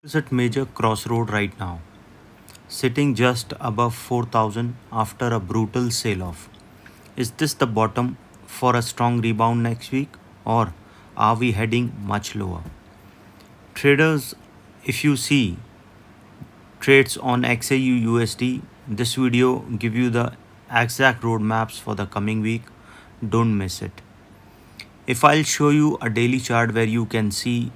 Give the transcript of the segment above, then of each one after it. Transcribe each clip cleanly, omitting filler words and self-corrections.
Is at major crossroad right now, sitting just above 4,000 after a brutal sell off. Is this the bottom for a strong rebound next week, or are we heading much lower? Traders, if you see trades on XAUUSD, this video give you the exact roadmaps for the coming week. Don't miss it. If I'll show you a daily chart where you can see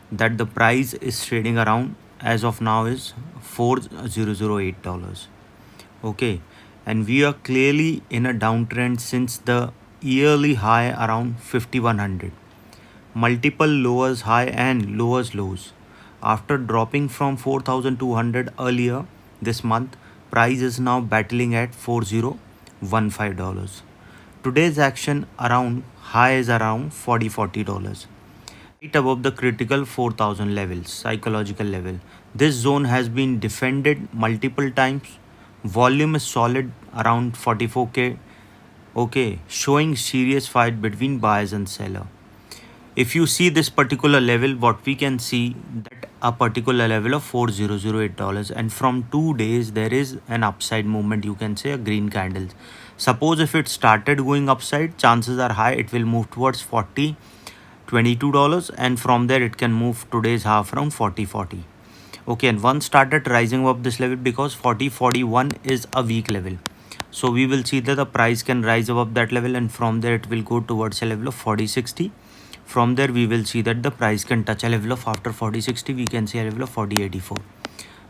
that the price is trading around as of now is $4,008. Okay, and we are clearly in a downtrend since the yearly high around 5100, multiple lowers high and lowers lows. After dropping from 4200 earlier this month, price is now battling at $4015. Today's action around high is around $40 right above the critical 4000 levels, psychological level. This zone has been defended multiple times. Volume is solid around 44k. Okay, showing serious fight between buyers and seller. If you see this particular level, what we can see that a particular level of $4008, and from 2 days there is an upside movement, you can say a green candle. Suppose if it started going upside, chances are high it will move towards $22, and from there it can move today's half around 40. Okay, and once started rising up this level, because 4041 is a weak level, so we will see that the price can rise above that level, and from there it will go towards a level of 4060. From there we will see that the price can touch a level of, after 4060 we can see a level of 4084,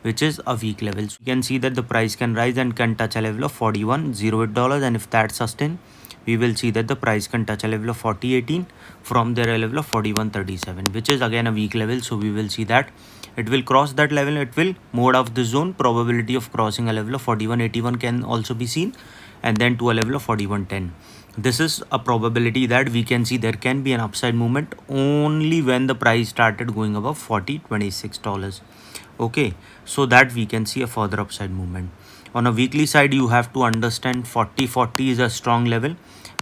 which is a weak level. So you can see that the price can rise and can touch a level of $4108, and if that sustain, we will see that the price can touch a level of 4018. From there a level of 4137, which is again a weak level. So we will see that it will cross that level, it will move out of the zone. Probability of crossing a level of 4181 can also be seen, and then to a level of 4110. This is a probability that we can see there can be an upside movement only when the price started going above $4026. Okay, so that we can see a further upside movement. On a weekly side, you have to understand 4040 is a strong level,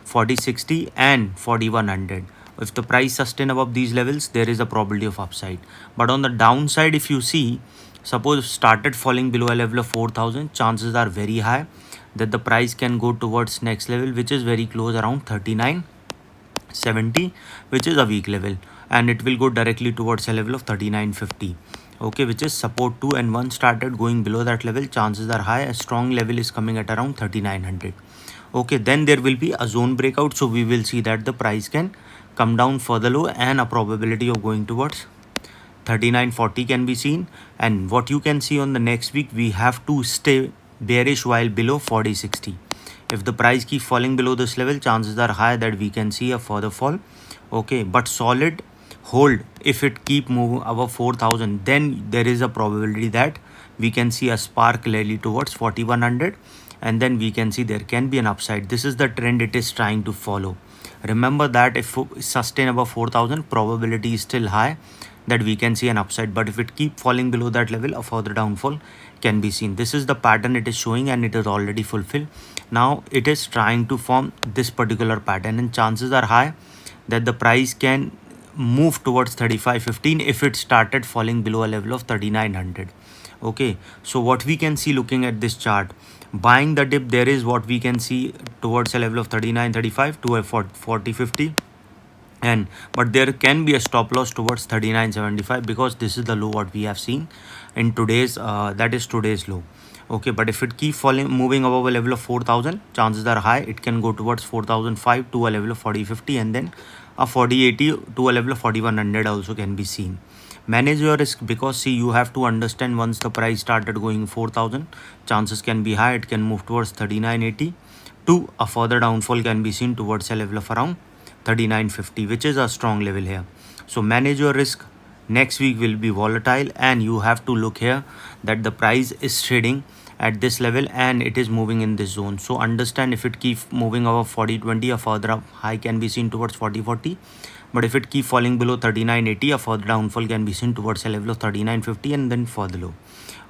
4060 and 4100. If the price sustain above these levels, there is a probability of upside. But on the downside, if you see, suppose started falling below a level of 4000, chances are very high that the price can go towards next level, which is very close, around 3970, which is a weak level, and it will go directly towards a level of 3950. Okay, which is support 2, and once started going below that level, chances are high a strong level is coming at around 3900. Okay, then there will be a zone breakout, so we will see that the price can come down further low, and a probability of going towards 3940 can be seen. And what you can see on the next week, we have to stay bearish while below 4060. If the price keep falling below this level, chances are high that we can see a further fall. Okay, but solid hold. If it keep moving above 4000, then there is a probability that we can see a spark clearly towards 4100, and then we can see there can be an upside. This is the trend it is trying to follow. Remember that if sustain above 4000, probability is still high that we can see an upside, but if it keep falling below that level, a further downfall can be seen. This is the pattern it is showing, and it is already fulfilled. Now it is trying to form this particular pattern, and chances are high that the price can move towards 3515 if it started falling below a level of 3900. Okay, so what we can see looking at this chart, buying the dip, there is what we can see towards a level of 3935 to a 4050, and but there can be a stop loss towards 3975, because this is the low what we have seen in today's that is today's low. Okay, but if it keep falling, moving above a level of 4000, chances are high it can go towards 4005 to a level of 4050, and then a 4080 to a level of 4100 also can be seen. Manage your risk, because see, you have to understand, once the price started going 4000, chances can be high it can move towards 3980 to a further downfall can be seen towards a level of around 3950, which is a strong level here. So manage your risk. Next week will be volatile, and you have to look here that the price is trading at this level and it is moving in this zone. So understand, if it keeps moving above 4020, a further up high can be seen towards 4040. But if it keep falling below 3980, a further downfall can be seen towards a level of 3950, and then further low.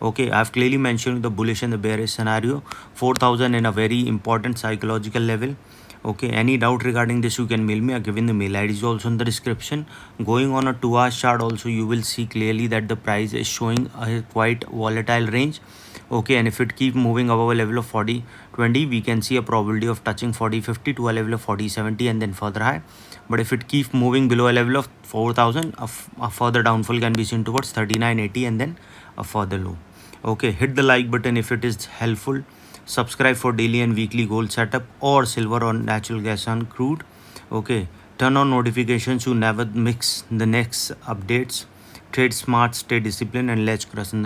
Okay, I've clearly mentioned the bullish and the bearish scenario. 4000 in a very important psychological level. Okay, any doubt regarding this, you can mail me. I've given the mail IDs also in the description. Going on a 2 hour chart also, you will see clearly that the price is showing a quite volatile range. Okay, and if it keep moving above a level of 40.20, we can see a probability of touching 40.50 to a level of 40.70 and then further high. But if it keeps moving below a level of 4,000, a further downfall can be seen towards 39.80 and then a further low. Okay, hit the like button if it is helpful. Subscribe for daily and weekly gold setup or silver or natural gas and crude. Okay, turn on notifications to never mix the next updates. Trade smart, stay disciplined, and let's cross in the